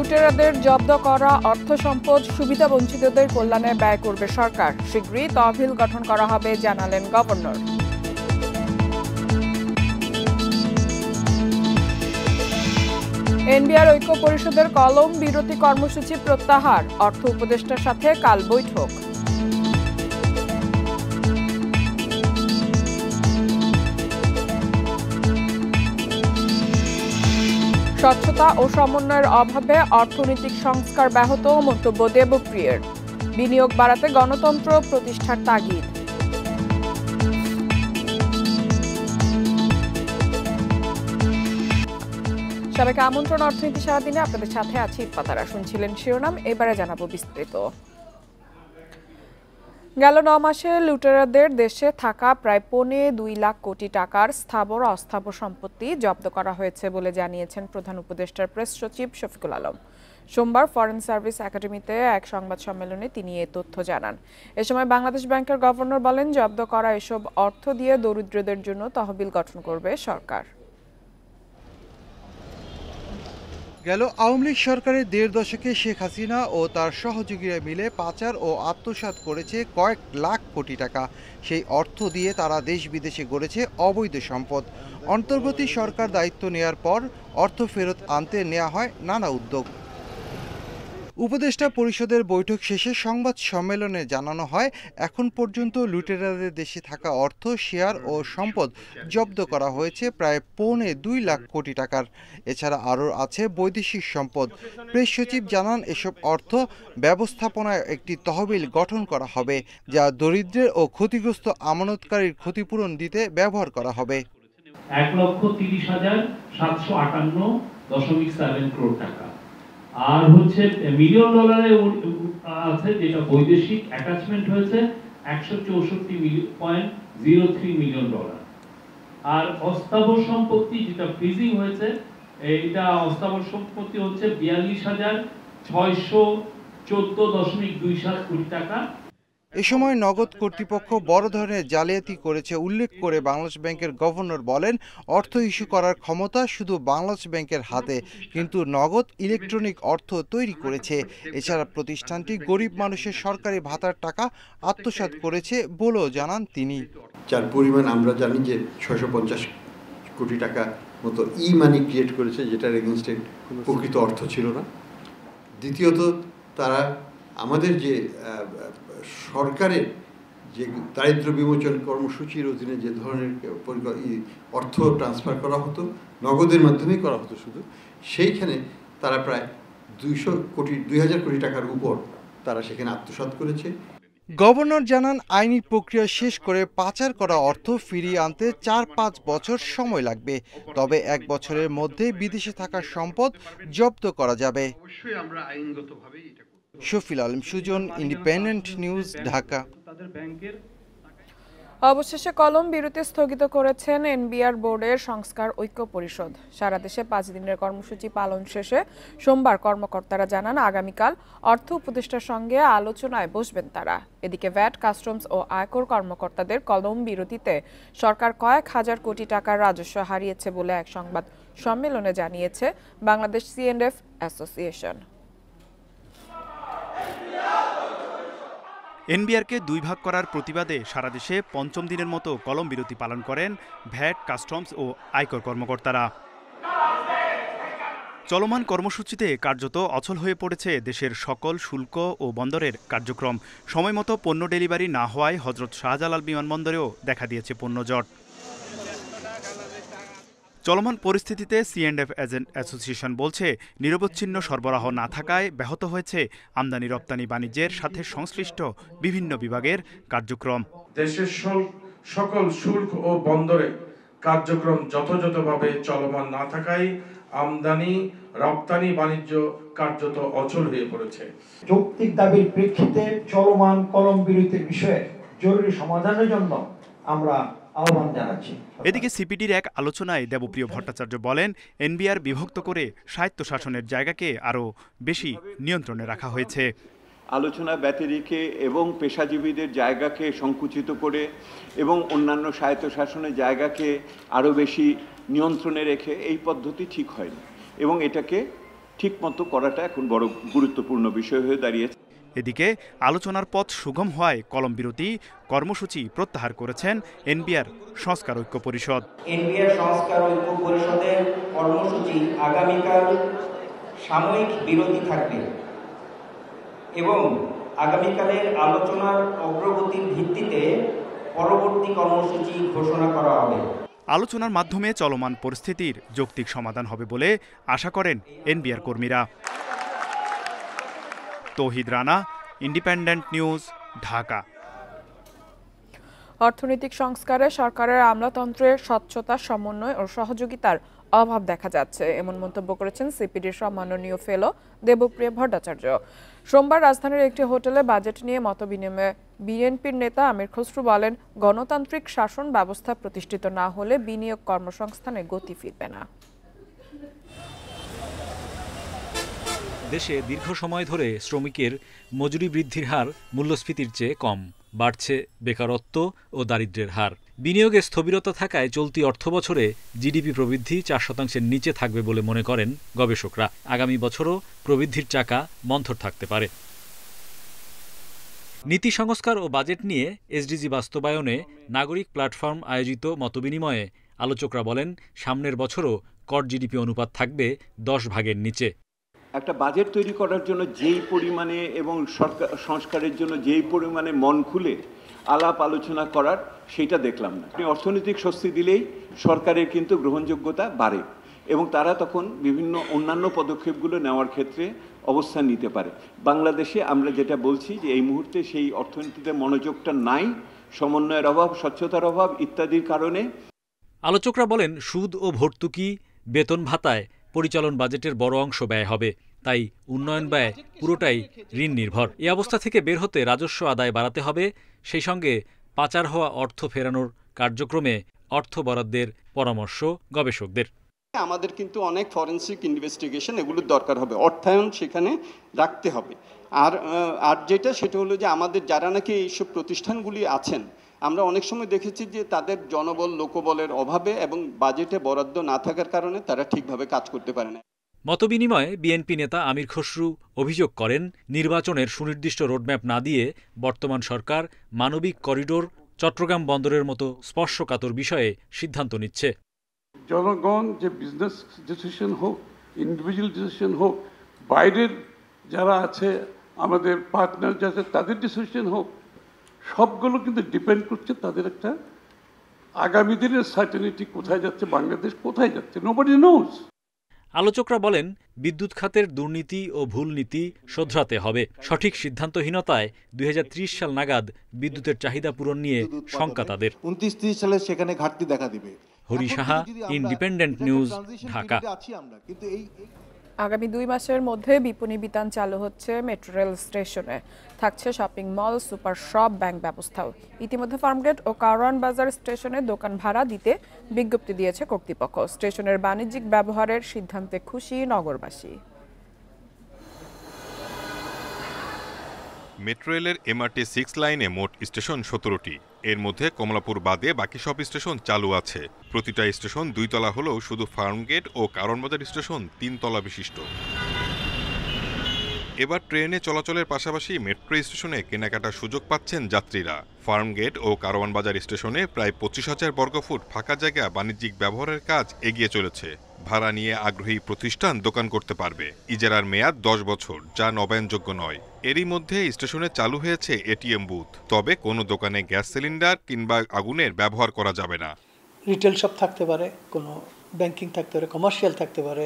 লুটেরাদের জব্দ করা অর্থ সম্পদ সুবিধাবঞ্চিতদের কল্যাণে ব্যয় করবে সরকার। শীঘ্রই তহবিল গঠন করা হবে জানালেন গভর্নর। এনবিআর ঐক্য পরিষদের কলম বিরতি কর্মসূচি প্রত্যাহার, অর্থ উপদেষ্টার সাথে কাল বৈঠক। স্বচ্ছতা ও সমন্বয়ের অভাবে অর্থনৈতিক সংস্কার ব্যাহত, মন্তব্য দেবপ্রিয়ের। বিনিয়োগ বাড়াতে গণতন্ত্র প্রতিষ্ঠার তাগিদ। সবাইকে আমন্ত্রণ অর্থনীতি সারাদিনে, আপনাদের সাথে আছি ইফাতারা। শুনছিলেন শিরোনাম, এবারে জানাবো বিস্তারিত। গেল 9 মাসে লুটেরাদের দেশে থাকা প্রায় 2.25 লাখ কোটি টাকার স্থাবর অস্থাবর সম্পত্তি জব্দ করা হয়েছে বলে জানিয়েছেন প্রধান উপদেষ্টার প্রেস সচিব শফিকুল আলম। সোমবার ফরেন সার্ভিস একাডেমিতে এক সংবাদ সম্মেলনে তিনি এ তথ্য জানান। এ সময় বাংলাদেশ ব্যাংকের গভর্নর বলেন, জব্দ করা এসব অর্থ দিয়ে দরিদ্রদের জন্য তহবিল গঠন করবে সরকার। গেল আওয়ামী লীগ সরকারের 1.5 দশকে শেখ হাসিনা ও তার সহযোগীরা মিলে পাচার ও আত্মসাৎ করেছে কয়েক লাখ কোটি টাকা। সেই অর্থ দিয়ে তারা দেশ বিদেশে গড়েছে অবৈধ সম্পদ। অন্তর্বর্তী সরকার দায়িত্ব নেয়ার পর অর্থ ফেরত আনতে নেওয়া হয় নানা উদ্যোগ। উপদেষ্টা পরিষদের বৈঠক শেষে সংবাদ সম্মেলনে জানানো হয়, এখন পর্যন্ত লুটেরাদের দেশে থাকা অর্থ, শেয়ার ও সম্পদ জব্দ করা হয়েছে প্রায় 2.25 লাখ কোটি টাকার। এছাড়া আরও আছে বৈদেশিক সম্পদ। প্রেস সচিব জানান, এসব অর্থ ব্যবস্থাপনায় একটি তহবিল গঠন করা হবে, যা দরিদ্রের ও ক্ষতিগ্রস্ত আমানতকারীর ক্ষতিপূরণ দিতে ব্যবহার করা হবে। 1,30,758.7 করোড় টাকা। আর হচ্ছে মিলিয়ন ডলারে আছে, যেটা বৈদেশিক অ্যাটাচমেন্ট হয়েছে 164.03 মিলিয়ন ডলার। আর অস্থাবর সম্পত্তি যেটা ফ্রিজিং হয়েছে, এইটা অস্থাবর সম্পত্তি হচ্ছে 42,614.27 কোটি টাকা। এ সময় নগদ কর্তৃপক্ষ বড় ধরনের জালিয়াতি করেছে উল্লেখ করে বাংলাদেশ ব্যাংকের গভর্নর বলেন, অর্থ ইস্যু করার ক্ষমতা শুধু বাংলাদেশ ব্যাংকের হাতে, কিন্তু নগদ ইলেকট্রনিক অর্থ তৈরি করেছে। এছাড়া প্রতিষ্ঠানটি গরিব মানুষের সরকারি ভাতার টাকা আত্মসাৎ করেছে বলেও জানান তিনি। যার পরিমাণ আমরা জানি যে 650 কোটি টাকা মতো ই মানি ক্রিয়েট করেছে, যেটার এগেনস্টে প্রকৃত অর্থ ছিল না। দ্বিতীয়ত, তারা আমাদের যে সরকারের যে দারিদ্র বিমোচন কর্মসূচির অধীনে যে ধরনের অর্থ ট্রান্সফার করা হতো, নগদের মাধ্যমেই করা হতো শুধু, সেইখানে তারা প্রায় 2,000 কোটি টাকার উপর তারা সেখানে আত্মসাৎ করেছে। গভর্নর জানান, আইনি প্রক্রিয়া শেষ করে পাচার করা অর্থ ফিরিয়ে আনতে 4-5 বছর সময় লাগবে। তবে 1 বছরের মধ্যে বিদেশে থাকা সম্পদ জব্দ করা যাবে। অবশ্যই আমরা আইনগতভাবে এটা করব। Shafil Alam Sujan, Independent News, Dhaka. অবশেষে কলম বিরতি স্থগিত করেছেন এনবিআর বোর্ডের সংস্কার ঐক্য পরিষদ। সারা দেশে 5 দিনের কর্মসূচি পালন শেষে সোমবার কর্মকর্তারা জানান, আগামীকাল অর্থ উপদেষ্টার সঙ্গে আলোচনায় বসবেন তারা। এদিকে ভ্যাট, কাস্টমস ও আয়কর কর্মকর্তাদের কলম বিরতিতে সরকার কয়েক হাজার কোটি টাকার রাজস্ব হারিয়েছে বলে এক সংবাদ সম্মেলনে জানিয়েছে বাংলাদেশ C&F অ্যাসোসিয়েশন। এনবিআরকে 2 ভাগ করার প্রতিবাদে সারা দেশে 5ম দিনের মতো কলম বিরতি পালন করেন ভ্যাট, কাস্টমস ও আয়কর কর্মকর্তারা। চলমান কর্মসূচিতে কার্যত অচল হয়ে পড়েছে দেশের সকল শুল্ক ও বন্দরের কার্যক্রম। সময়মতো পণ্য ডেলিভারি না হওয়ায় হযরত শাহজালাল বিমানবন্দরেও দেখা দিয়েছে পণ্যজট। চলমান পরিস্থিতিতে C&F এজেন্ট অ্যাসোসিয়েশন বলছে, নিরবচ্ছিন্ন সরবরাহ না থাকায় ব্যাহত হয়েছে আমদানি রপ্তানি বাণিজ্যের সাথে সংশ্লিষ্ট বিভিন্ন বিভাগের কার্যক্রম। দেশের সকল শুল্ক ও বন্দরে কার্যক্রম যথাযথভাবে চলমান না থাকায় আমদানি রপ্তানি বাণিজ্য কার্যত অচল হয়ে পড়েছে। যৌক্তিক দাবির প্রেক্ষিতে চলমান কলম বিরতির বিষয়ে জরুরি সমাধানের জন্য আমরা আহ্বান জানাচ্ছি। এদিকে সিপিডির এক আলোচনায় দেবপ্রিয় ভট্টাচার্য বলেন, এনবিআর বিভক্ত করে স্বায়ত্তশাসনের জায়গাকে আরও বেশি নিয়ন্ত্রণে রাখা হয়েছে। আলোচনা ব্যতিরেকে এবং পেশাজীবীদের জায়গাকে সংকুচিত করে এবং অন্যান্য স্বায়ত্তশাসনের জায়গাকে আরও বেশি নিয়ন্ত্রণে রেখে এই পদ্ধতি ঠিক হয়নি এবং এটাকে ঠিকমতো করাটা এখন বড় গুরুত্বপূর্ণ বিষয় হয়ে দাঁড়িয়েছে। এদিকে আলোচনার পথ সুগম হওয়ায় কলম বিরতি কর্মসূচি প্রত্যাহার করেছেন এনবিআর সংস্কার ঐক্য পরিষদ। এনবিআর সংস্কার ঐক্য পরিষদের কর্মসূচি আগামীকাল সাময়িক বিরতি থাকবে এবং আগামীকালের আলোচনার অগ্রগতির ভিত্তিতে পরবর্তী কর্মসূচি ঘোষণা করা হবে। আলোচনার মাধ্যমে চলমান পরিস্থিতির যৌক্তিক সমাধান হবে বলে আশা করেন এনবিআর কর্মীরা। তৌহিদ রানা, ইন্ডিপেন্ডেন্ট নিউজ, ঢাকা। অর্থনৈতিক সংস্কারে সরকারের আমলাতন্ত্রের স্বচ্ছতা, সমন্বয় ও সহযোগিতার অভাব দেখা যাচ্ছে, এমন মন্তব্য করেছেন সিপিডির সম্মাননীয় ফেলো দেবপ্রিয় ভট্টাচার্য। সোমবার রাজধানীর একটি হোটেলে বাজেট নিয়ে মতবিনিময়ে বিএনপির নেতা আমির খসরু বলেন, গণতান্ত্রিক শাসন ব্যবস্থা প্রতিষ্ঠিত না হলে বিনিয়োগ কর্মসংস্থানে গতি ফিরবে না। দেশে দীর্ঘ সময় ধরে শ্রমিকের মজুরি বৃদ্ধির হার মূল্যস্ফীতির চেয়ে কম, বাড়ছে বেকারত্ব ও দারিদ্র্যের হার। বিনিয়োগে স্থবিরতা থাকায় চলতি অর্থবছরে জিডিপি প্রবৃদ্ধি 4% নিচে থাকবে বলে মনে করেন গবেষকরা। আগামী বছরও প্রবৃদ্ধির চাকা মন্থর থাকতে পারে। নীতি সংস্কার ও বাজেট নিয়ে এসডিজি বাস্তবায়নে নাগরিক প্ল্যাটফর্ম আয়োজিত মতবিনিময়ে আলোচকরা বলেন, সামনের বছরও কর জিডিপি অনুপাত থাকবে 10 ভাগের নিচে। একটা বাজেট তৈরি করার জন্য যেই পরিমাণে এবং সরকার সংস্কারের জন্য যেই পরিমাণে মন খুলে আলাপ আলোচনা করার, সেটা দেখলাম না। আপনি অর্থনৈতিক স্বস্তি দিলেই সরকারের কিন্তু গ্রহণযোগ্যতা বাড়ে এবং তারা তখন বিভিন্ন অন্যান্য পদক্ষেপগুলো নেওয়ার ক্ষেত্রে অবস্থান নিতে পারে। বাংলাদেশে আমরা যেটা বলছি যে এই মুহূর্তে সেই অর্থনীতিতে মনোযোগটা নাই, সমন্বয়ের অভাব, স্বচ্ছতার অভাব ইত্যাদির কারণে। আলোচকরা বলেন, সুদ ও ভর্তুকি, বেতন ভাতায় পরিচালন বাজেটের বড় অংশ ব্যয় হবে, তাই উন্নয়ন ব্যয় পুরোটাই ঋণ নির্ভর। এই অবস্থা থেকে বের হতে রাজস্ব আদায় বাড়াতে হবে, সেই সঙ্গে পাচার হওয়া অর্থ ফেরানোর কার্যক্রমে অর্থ বরাদ্দের পরামর্শ গবেষকদের। আমাদের কিন্তু অনেক ফরেনসিক ইনভেস্টিগেশন এগুলোর দরকার হবে, অর্থায়ন সেখানে রাখতে হবে। আর যেটা সেটা হলো যে আমাদের যারা নাকি এইসব প্রতিষ্ঠানগুলি আছেন, আমরা অনেক সময় দেখেছি যে তাদের জনবল, লোকবলের অভাবে এবং বাজেটে বরাদ্দ না থাকার কারণে তারা ঠিকভাবে কাজ করতে পারে না। মতবিনিময়ে বিএনপি নেতা আমির খসরু অভিযোগ করেন, নির্বাচনের সুনির্দিষ্ট রোডম্যাপ না দিয়ে বর্তমান সরকার মানবিক করিডোর, চট্টগ্রাম বন্দরের মতো স্পর্শকাতর বিষয়ে সিদ্ধান্ত নিচ্ছে। জনগণ যে বিজনেস ডিসিশন হোক, ইন্ডিভিজুয়াল ডিসিশন হোক, বাইরের যারা আছে আমাদের পার্টনার যারা তাদের ডিসিশন হোক, সবগুলো কিন্তু ডিপেন্ড করছে তাদের একটা আগামী দিনের সার্টেনিটি, কোথায় যাচ্ছে বাংলাদেশ, কোথায় যাচ্ছে, নোবডি নোজ। আলোচকরা বলেন, বিদ্যুৎ খাতের দুর্নীতি ও ভুল নীতি শোধরাতে হবে। সঠিক সিদ্ধান্তহীনতায় 2030 সাল নাগাদ বিদ্যুতের চাহিদা পূরণ নিয়ে শঙ্কা তাদের। 29-30 সালে সেখানে ঘাটতি দেখা দিবে। Hari Saha, independent News, Dhaka. আগামী 2 মাসের মধ্যে বিপণী বিতান চালু হচ্ছে মেট্রো রেল স্টেশনে। থাকছে shopping mall, super shop, bank ব্যবস্থাও। ইতিমধ্যে ফার্মগেট ও কারওয়ান বাজার স্টেশনে দোকান ভাড়া দিতে বিজ্ঞপ্তি দিয়েছে কর্তৃপক্ষ। স্টেশনের বাণিজ্যিক ব্যবহারের সিদ্ধান্তে খুশি নগরবাসী। মেট্রো রেলের এমআরটি 6 লাইনে মোট স্টেশন 17টি। এর মধ্যে কমলাপুর বাদে বাকি সব স্টেশন চালু আছে। প্রতিটা স্টেশন 2 তলা হলেও শুধু ফার্মগেট ও কারওয়ানবাজার স্টেশন 3 তলা বিশিষ্ট। এবার ট্রেনে চলাচলের পাশাপাশি মেট্রো স্টেশনে কেনাকাটার সুযোগ পাচ্ছেন যাত্রীরা। ফার্মগেট ও কারওয়ানবাজার স্টেশনে প্রায় 25,000 বর্গফুট ফাঁকা জায়গা বাণিজ্যিক ব্যবহারের কাজ এগিয়ে চলেছে। ভাড়া নিয়ে আগ্রহী প্রতিষ্ঠান দোকান করতে পারবে। ইজারার মেয়াদ 10 বছর, যা নবায়নযোগ্য নয়। এরই মধ্যে স্টেশনে চালু হয়েছে এটিএম বুথ। তবে কোনো দোকানে গ্যাস সিলিন্ডার কিংবা আগুনের ব্যবহার করা যাবে না। রিটেল শপ থাকতে পারে, কোনো ব্যাংকিং থাকতে পারে, কমার্শিয়াল থাকতে পারে,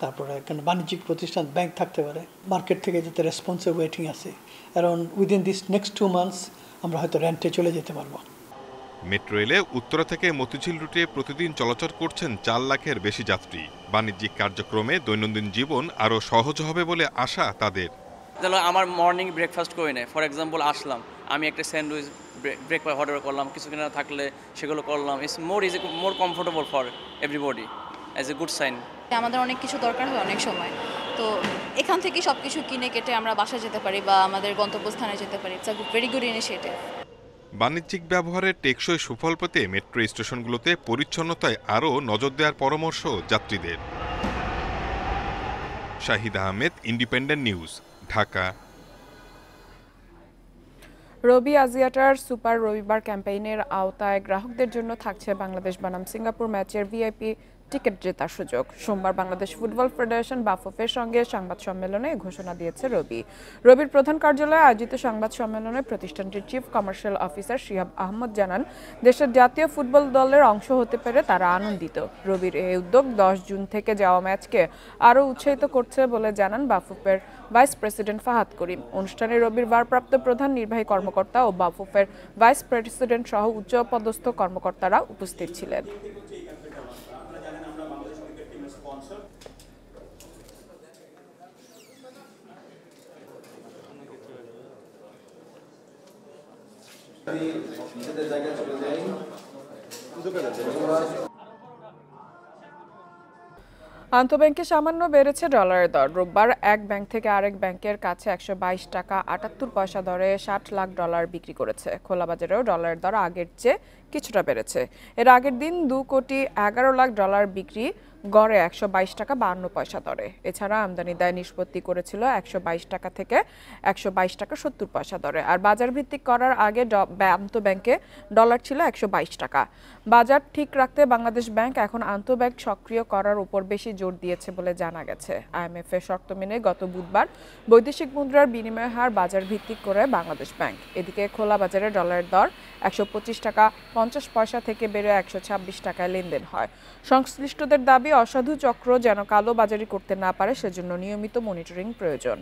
তারপরে কোনো বাণিজ্যিক প্রতিষ্ঠান, ব্যাংক থাকতে পারে। মার্কেট থেকে যাতে রেসপন্সে ওয়েটিং আছে, around within this next 2 months আমরা হয়তো রেন্টে চলে যেতে পারবো। মেট্রো রেলে উত্তরা থেকে মতিঝিল রুটে প্রতিদিন চলাচল করছেন 4 লাখের বেশি যাত্রী। বাণিজ্যিক কার্যক্রমে দৈনন্দিন জীবন আরও সহজ হবে বলে আশা তাদের। আমার মর্নিং ব্রেকফাস্ট করে নেয়, ফর এক্সাম্পল আসলাম, আমি একটা স্যান্ডউইচ ব্রেকফাস্ট অর্ডার করলাম, কিছু কিনা থাকলে সেগুলো করলাম। It's more comfortable for everybody, as a good sign. আমাদের অনেক কিছু দরকার হয় অনেক সময়, তো এখান থেকে সব কিছু কিনে কেটে আমরা বাসায় যেতে পারি বা আমাদের গন্তব্যস্থানে যেতে পারি। It's a very good initiative. বাণিজ্যিক ব্যবহারের টেকসই সুফল পেতে মেট্রো স্টেশনগুলোতে পরিচ্ছন্নতায় আরও নজর দেওয়ার পরামর্শ যাত্রীদের। Shahid Ahmed, Independent News, Dhaka. রবি আজিয়াটার সুপার রবিবার ক্যাম্পেইনের আওতায় গ্রাহকদের জন্য থাকছে বাংলাদেশ বনাম সিঙ্গাপুর ম্যাচের ভিআইপি টিকিট জেতার সুযোগ। সোমবার বাংলাদেশ ফুটবল ফেডারেশন বাফুফের সঙ্গে সংবাদ সম্মেলনে ঘোষণা দিয়েছে রবির প্রধান কার্যালয়ে আয়োজিত সংবাদ সম্মেলনে প্রতিষ্ঠানটির chief commercial officer Shihab Ahmed জানান, দেশের জাতীয় ফুটবল দলের অংশ হতে পেরে তারা আনন্দিত। রবির এই উদ্যোগ 10 জুন থেকে যাওয়া ম্যাচকে আরও উৎসাহিত করছে বলে জানান বাফুফের ভাইস প্রেসিডেন্ট ফাহাদ করিম। অনুষ্ঠানে রবির ভারপ্রাপ্ত প্রধান নির্বাহী কর্মকর্তা ও বাফুফের ভাইস প্রেসিডেন্ট সহ উচ্চপদস্থ কর্মকর্তারা উপস্থিত ছিলেন। আন্তঃব্যাংকে সামান্য বেড়েছে ডলারের দর। রোববার এক ব্যাংক থেকে আরেক ব্যাংকের কাছে 122 টাকা 78 পয়সা দরে 60 লাখ ডলার বিক্রি করেছে। খোলা বাজারেও ডলারের দর আগের চেয়ে কিছুটা বেড়েছে। এর আগের দিন 2 কোটি 11 লাখ ডলার বিক্রি গড়ে 122 টাকা 52 পয়সা দরে। এছাড়া আমদানি দায় নিষ্পত্তি করেছিল 122 টাকা থেকে 122 টাকা 70 পয়সা দরে। আর বাজার ভিত্তিক করার আগে আন্তঃব্যাংকে ডলার ছিল 122 টাকা। বাজার ঠিক রাখতে বাংলাদেশ ব্যাংক এখন আন্তঃব্যাংক সক্রিয় করার উপর বেশি জোর দিয়েছে বলে জানা গেছে। আইএমএফ এর শর্ত মেনে গত বুধবার বৈদেশিক মুদ্রার বিনিময় হার বাজার ভিত্তিক করে বাংলাদেশ ব্যাংক। এদিকে খোলা বাজারে ডলারের দর 125 টাকা 50 পয়সা থেকে বেড়ে 126 টাকায় লেনদেন হয়। সংশ্লিষ্টদের দাবি, অসাধু চক্র যেন কালো বাজারি করতে না পারে, সেজন্য নিয়মিত মনিটরিং প্রয়োজন।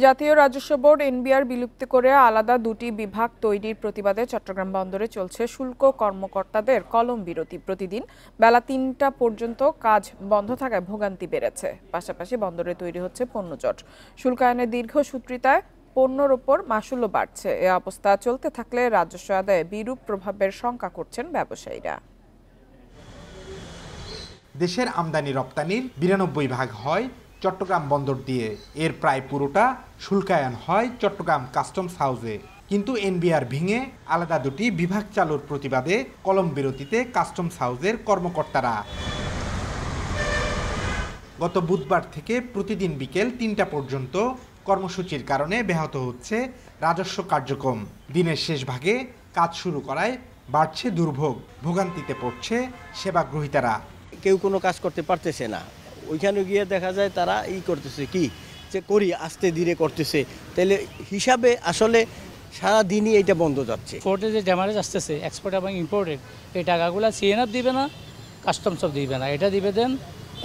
জাতীয় রাজস্ব বোর্ড এনবিআর বিলুপ্ত করে আলাদা দুটি বিভাগ তৈরির প্রতিবাদে চট্টগ্রাম বন্দরে চলছে শুল্ক কর্মকর্তাদের কলম বিরতি। প্রতিদিন বেলা ৩টা পর্যন্ত কাজ বন্ধ থাকায় ভোগান্তি বেড়েছে। পাশাপাশি বন্দরে তৈরি হচ্ছে পণ্যজট। শুল্কায়নের দীর্ঘসূত্রিতায় পণ্যর ওপর মাশুলও বাড়ছে। এ অবস্থা চলতে থাকলে রাজস্ব আদায়ে বিরূপ প্রভাবের শঙ্কা করছেন ব্যবসায়ীরা। দেশের আমদানি রপ্তানির 92 ভাগ হয় চট্টগ্রাম বন্দর দিয়ে। এর প্রায় পুরোটা শুল্কায়ন হয় চট্টগ্রাম কাস্টমস হাউসে। কিন্তু এনবিআর ভেঙে আলাদা দুটি বিভাগ চালুর প্রতিবাদে কলম বিরতিতে কাস্টমস হাউসের কর্মকর্তারা। গত বুধবার থেকে প্রতিদিন বিকেল 3টা পর্যন্ত কর্মসূচির কারণে ব্যাহত হচ্ছে রাজস্ব কার্যক্রম। দিনের শেষ ভাগে কাজ শুরু করায় বাড়ছে দুর্ভোগ। ভোগান্তিতে পড়ছে সেবাগ্রহীতারা। কেউ কোনো কাজ করতে পারতেছে না। ওইখানে গিয়ে দেখা যায় তারা করতেছে কি যে করি আস্তে ধীরে করতেছে, তাহলে হিসাবে আসলে সারা দিনই এটা বন্ধ যাচ্ছে। কোর্টে যে ড্যামারেজ আসতেছে এক্সপোর্ট এবং ইম্পোর্টেড, এই টাকাগুলো সিএনএফ দিবে না, কাস্টমসও দিবে না, এটা দিবে দেন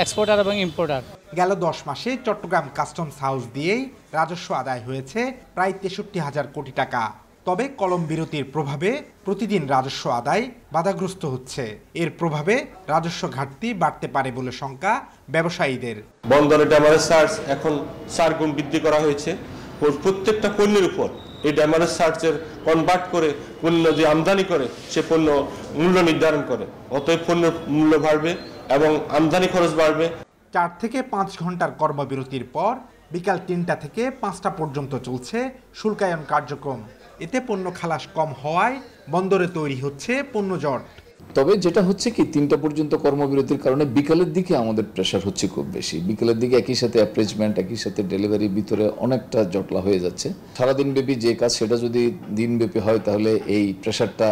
এক্সপোর্টার এবং ইম্পোর্টার। গেল 10 মাসে চট্টগ্রাম কাস্টমস হাউস দিয়েই রাজস্ব আদায় হয়েছে প্রায় 63,000 কোটি টাকা। তবে কলম বিরতির প্রভাবে প্রতিদিন রাজস্ব আদায় বাধাগ্রস্ত হচ্ছে। এর প্রভাবে রাজস্ব ঘাটতি বাড়তে পারে বলে শঙ্কা ব্যবসায়ীদের। বন্দরে ড্যামারেজ চার্জ এখন 4 গুণ বৃদ্ধি করা হয়েছে। প্রত্যেকটা পণ্যের উপর এই ড্যামারেজ চার্জের কনভার্ট করে পণ্য যে আমদানি করে সে পণ্য মূল্য নির্ধারণ করে। অতএব পণ্যের মূল্য বাড়বে এবং আমদানি খরচ বাড়বে। 4 থেকে 5 ঘন্টার কর্মবিরতির পর বিকাল 3টা থেকে 5টা পর্যন্ত চলছে শুল্কায়ন কার্যক্রম। এতে পণ্য খালাস কম হওয়ায় বন্দরে তৈরি হচ্ছে পণ্যজট। তবে যেটা হচ্ছে কি 3টা পর্যন্ত কর্মবিরতির কারণে বিকালের দিকে আমাদের প্রেশার হচ্ছে খুব বেশি। বিকালের দিকে একই সাথে অ্যাপ্রেজমেন্ট, একই সাথে ডেলিভারির ভিতরে অনেকটা জটলা হয়ে যাচ্ছে। সারাদিন ব্যাপী যে কাজ সেটা যদি দিনব্যাপী হয় তাহলে এই প্রেশারটা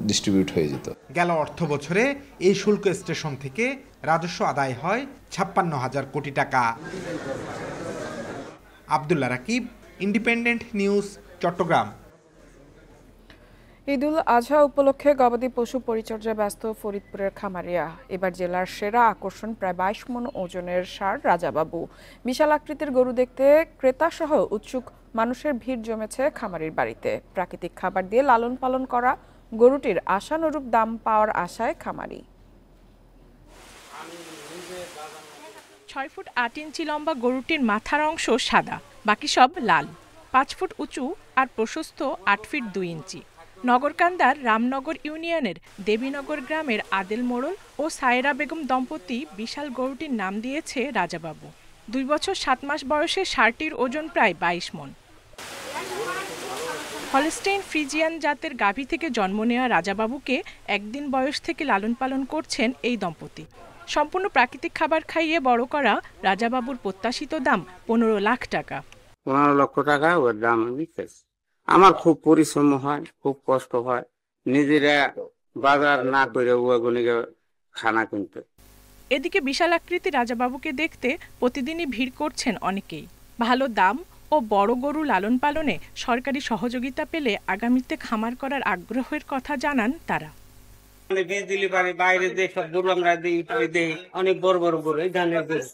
ডিস্ট্রিবিউট হয়ে যেত। গেল অর্থ বছরে এই শুল্ক স্টেশন থেকে রাজস্ব আদায় হয় 56,000 কোটি টাকা। Abdullah Rakib, Independent News, Chattogram. ঈদুল আজহা উপলক্ষে গবাদি পশু পরিচর্যায় ব্যস্ত ফরিদপুরের খামারিয়া। এবার জেলার সেরা আকর্ষণ প্রায় 22 মণ ওজনের ষাঁড় রাজাবাবু। বিশাল আকৃতির গরু দেখতে ক্রেতা সহ উৎসুক মানুষের ভিড় জমেছে খামারির বাড়িতে। প্রাকৃতিক খাবার দিয়ে লালন পালন করা গরুটির আশানুরূপ দাম পাওয়ার আশায় খামারি। 6 ফুট 8 ইঞ্চি লম্বা গরুটির মাথার অংশ সাদা, বাকি সব লাল। 5 ফুট উঁচু আর প্রশস্ত 8 ফিট 2 ইঞ্চি। নগরকান্দার রামনগর ইউনিয়নের দেবীনগর গ্রামের আদেল মোড়ল ও সায়রা বেগম দম্পতি বিশাল গরুটির নাম দিয়েছে রাজাবাবু। 2 বছর 7 মাস বয়সে ষাঁড়টির ওজন প্রায় 22 মণ। হলস্টেইন ফ্রিজিয়ান জাতের গাভী থেকে জন্ম নেওয়া রাজাবাবুকে একদিন বয়স থেকে লালন পালন করছেন এই দম্পতি। সম্পূর্ণ প্রাকৃতিক খাবার খাইয়ে বড় করা রাজাবাবুর প্রত্যাশিত দাম 15 লাখ টাকা। 15 লক্ষ টাকা ওর দাম নিতেছে। আমার খুব পরিশ্রম হয়, খুব কষ্ট হয়, নিজেরা বাজার না করে ওগুলিকে খানা কিনতে। এদিকে বিশাল আকৃতি রাজাবাবুকে দেখতে প্রতিদিনই ভিড় করছেন অনেকেই। ভালো দাম ও বড় গরু লালন পালনে সরকারি সহযোগিতা পেলে আগামীতে খামার করার আগ্রহের কথা জানান তারা। বীজ দিলে পারে বাইরে যে সব গরু আমরা দিই অনেক বড় বড় গরু, এই ধানের গরু,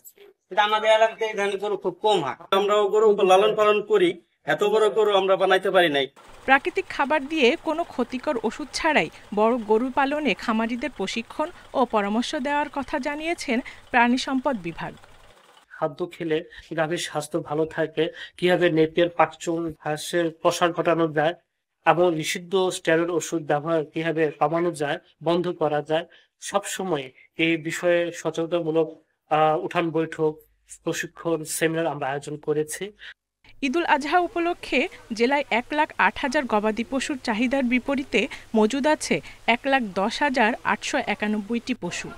আমাদের এলাকাতে এই ধানের গরু খুব কম হয়। আমরাও গরু লালন পালন করি, এত বড় গরু আমরা বানাইতে পারি নাই। প্রাকৃতিক খাবার দিয়ে কোনো ক্ষতিকর ওষুধ ছাড়াই বড় গরু পালনে খামারিদের প্রশিক্ষণ ও পরামর্শ দেওয়ার কথা জানিয়েছেন প্রাণী সম্পদ বিভাগ। খাদ্য খেলে গাভীর স্বাস্থ্য ভালো থাকে, কিভাবে নেপিয়ার পাকচুল ঘাসের প্রসার ঘটানো যায় এবং নিষিদ্ধ স্টেরয়েড ওষুধ ব্যবহার কিভাবে কমানো যায়, বন্ধ করা যায়, সবসময় এই বিষয়ে সচেতনমূলক উঠান বৈঠক, প্রশিক্ষণ, সেমিনার আমরা আয়োজন করেছি। ঈদুল আজহা উপলক্ষে জেলায় 1,08,000 গবাদি পশুর চাহিদার বিপরীতে মজুদ আছে 1,10,891টি পশু।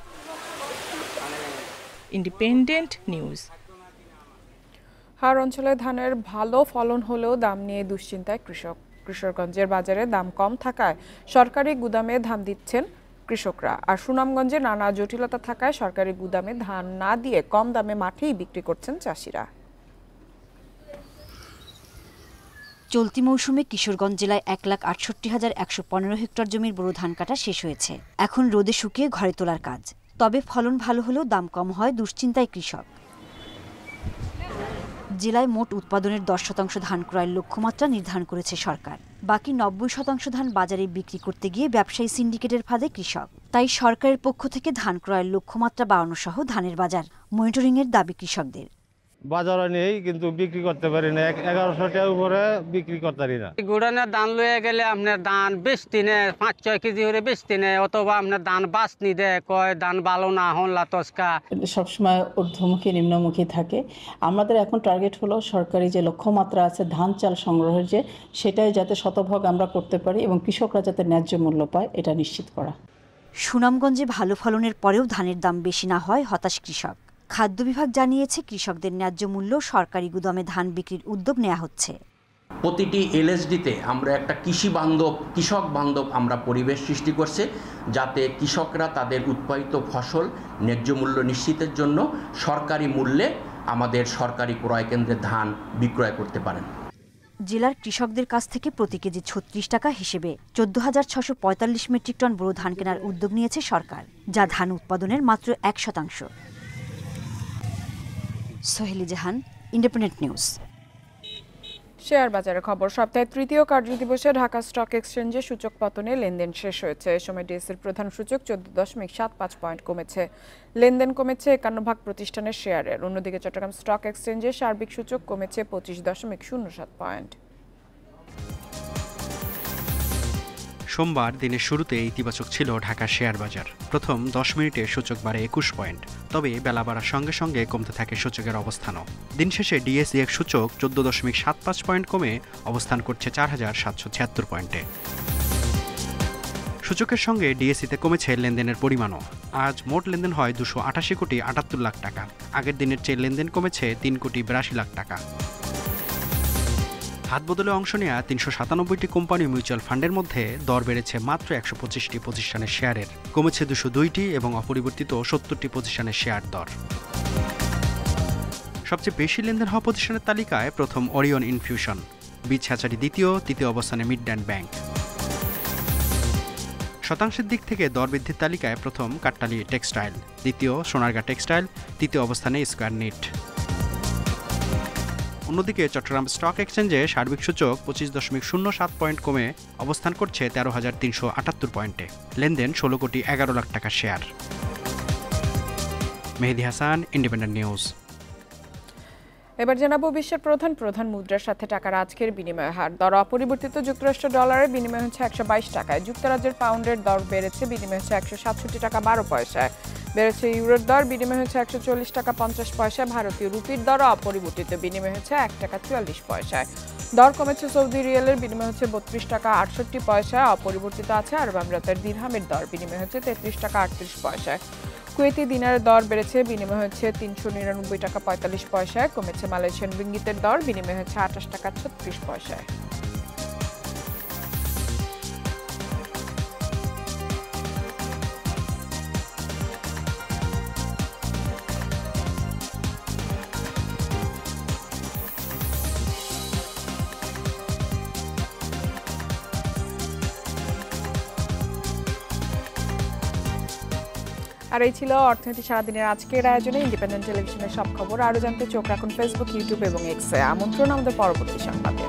Independent News. হাওড় অঞ্চলে ধানের ভালো ফলন হলেও দাম নিয়ে দুশ্চিন্তায় কৃষক। কিশোরগঞ্জের বাজারে দাম কম থাকায় সরকারি গুদামে ধান দিচ্ছেন কৃষকরা, আর সুনামগঞ্জে নানা জটিলতা থাকায় সরকারি গুদামে ধান না দিয়ে কম দামে মাঠেই বিক্রি করছেন চাষিরা। চলতি মৌসুমে কিশোরগঞ্জ জেলায় 1,68,115 হেক্টর জমির বোরো ধান কাটা শেষ হয়েছে। এখন রোদে শুকিয়ে ঘরে তোলার কাজ। তবে ফলন ভালো হলেও দাম কম হয় দুশ্চিন্তায় কৃষক। জেলায় মোট উৎপাদনের 10% ধান ক্রয়ের লক্ষ্যমাত্রা নির্ধারণ করেছে সরকার। বাকি 90% ধান বাজারে বিক্রি করতে গিয়ে ব্যবসায়ী সিন্ডিকেটের ফাঁদে কৃষক। তাই সরকারের পক্ষ থেকে ধান ক্রয়ের লক্ষ্যমাত্রা বাড়ানো সহ ধানের বাজার মনিটরিংয়ের দাবি কৃষকদের। বাজারে নেই কিন্তু বিক্রি করতে পারি না, 1100 টাকার উপরে বিক্রি করতে পারি না। গুড়ানের ধান লয়ে গেলে আপনার ধান বেচতি নেয়, 5-6 কেজি করে বেচতি নেয়, অথবা আপনার ধান বাঁচনি দেয়, কয় ধান ভালো না হন লাতস্কা। সবসময় ঊর্ধ্বমুখী নিম্নমুখী থাকে। আমাদের এখন টার্গেট হলো সরকারি যে লক্ষ্যমাত্রা আছে ধান চাল সংগ্রহের, যে সেটাই যাতে শতভাগ আমরা করতে পারি এবং কৃষকরা যাতে ন্যায্য মূল্য পায় এটা নিশ্চিত করা। সুনামগঞ্জে ভালো ফলনের পরেও ধানের দাম বেশি না হয় হতাশ কৃষক। খাদ্য বিভাগ জানিয়েছে কৃষকদের ন্যায্য মূল্য সরকারি গুদামে ধান বিক্রির উদ্যোগ নেওয়া হচ্ছে। প্রতিটি এলএসডিতে আমরা একটা কৃষক বান্ধব আমরা পরিবেশ সৃষ্টি করছে, যাতে কৃষকরা তাদের উৎপাদিত ফসল ন্যায্য মূল্য নিশ্চিতের জন্য সরকারি মূল্যে আমাদের সরকারি ক্রয় কেন্দ্রে ধান বিক্রয় করতে পারেন। জেলার কৃষকদের কাছ থেকে প্রতি কেজি 36 টাকা হিসেবে 14,645 মেট্রিক টন বোরো ধান কেনার উদ্যোগ নিয়েছে সরকার, যা ধান উৎপাদনের মাত্র 1%। সোহেলি জাহান, ইন্ডিপেন্ডেন্ট নিউজ। শেয়ার বাজারের খবর। সপ্তাহের তৃতীয় কার্যদিবসে ঢাকা স্টক এক্সচেঞ্জে সূচক পতনে লেনদেন শেষ হয়েছে। এ সময় ডিএসইর প্রধান সূচক 14.75 পয়েন্ট কমেছে। লেনদেন কমেছে 51 প্রতিষ্ঠানের শেয়ারের। অন্যদিকে চট্টগ্রাম স্টক এক্সচেঞ্জে সার্বিক সূচক কমেছে 25.07 পয়েন্ট। সোমবার দিনের শুরুতে ইতিবাচক ছিল ঢাকা শেয়ার বাজার। প্রথম 10 মিনিটে সূচক বাড়ে 21 পয়েন্ট, তবে বেলা বাড়ার সঙ্গে সঙ্গে কমতে থাকে সূচকের অবস্থানও। দিন শেষে ডিএসইএক্স সূচক 14.75 পয়েন্ট কমে অবস্থান করছে 4,776 পয়েন্টে। সূচকের সঙ্গে ডিএসইতে কমেছে লেনদেনের পরিমাণও। আজ মোট লেনদেন হয় 288 কোটি 78 লাখ টাকা। আগের দিনের চেয়ে লেনদেন কমেছে 3 কোটি 82 লাখ টাকা। হাত বদলে অংশ নেওয়া 397টি কোম্পানি মিউচুয়াল ফান্ডের মধ্যে দর বেড়েছে মাত্র 125টি প্রতিষ্ঠানের শেয়ারের, কমেছে 202টি এবং অপরিবর্তিত 70টি প্রতিষ্ঠানের শেয়ার দর। সবচেয়ে বেশি লেনদেন হওয়া প্রতিষ্ঠানের তালিকায় প্রথম ওরিয়ন ইনফিউশন, বীজ হ্যাচারি দ্বিতীয়, তৃতীয় অবস্থানে মিডল্যান্ড ব্যাংক। শতাংশের দিক থেকে দর বৃদ্ধির তালিকায় প্রথম কাট্টালী টেক্সটাইল, দ্বিতীয় সোনারগাঁ টেক্সটাইল, তৃতীয় অবস্থানে স্কয়ার নিট। অন্যদিকে চট্টগ্রাম স্টক এক্সচেঞ্জে সার্বিক সূচক 25.07 পয়েন্ট কমে অবস্থান করছে 13,378 পয়েন্টে। লেনদেন 16 কোটি 11 লাখ টাকার share. Mehedi Hasan, independent news. এবার জানাবো বিশ্বের প্রধান মুদ্রার সাথে টাকার আজকের বিনিময় হার। দর অপরিবর্তিত। যুক্তরাষ্ট্র ডলারের বিনিময় হচ্ছে 122 টাকায়। যুক্তরাজ্যের পাউন্ডের দর বেড়েছে, বিনিময় হচ্ছে 167 টাকা 12 পয়সায়। বেড়েছে ইউরোর দর, বিনিময় হচ্ছে 140 টাকা 50 পয়সা। ভারতীয় রুপির দর অপরিবর্তিত, বিনিময় হচ্ছে 1 টাকা 44 পয়সায়। দর কমেছে সৌদি রিয়ালের, বিনিময় হচ্ছে 32 টাকা 68 পয়সা, অপরিবর্তিত আছে। আরব আমিরাতের দিরহামের দর, বিনিময় হচ্ছে 33 টাকা 38 পয়সায়। কুয়েতি দিনারের দর বেড়েছে, বিনিময় হচ্ছে 399 টাকা 45 পয়সায়। কমেছে মালয়েশিয়ান রিঙ্গিতের দর, বিনিময় হচ্ছে 28 টাকা 36 পয়সায়। আর এই ছিল অর্থনীতি সারাদিনের আজকের আয়োজনে। ইন্ডিপেন্ডেন্ট টেলিভিশনের সব খবর আরও জানতে চোখ রাখুন ফেসবুক, ইউটিউব এবং এক্সে। আমন্ত্রণ আমাদের পরবর্তী সংবাদে।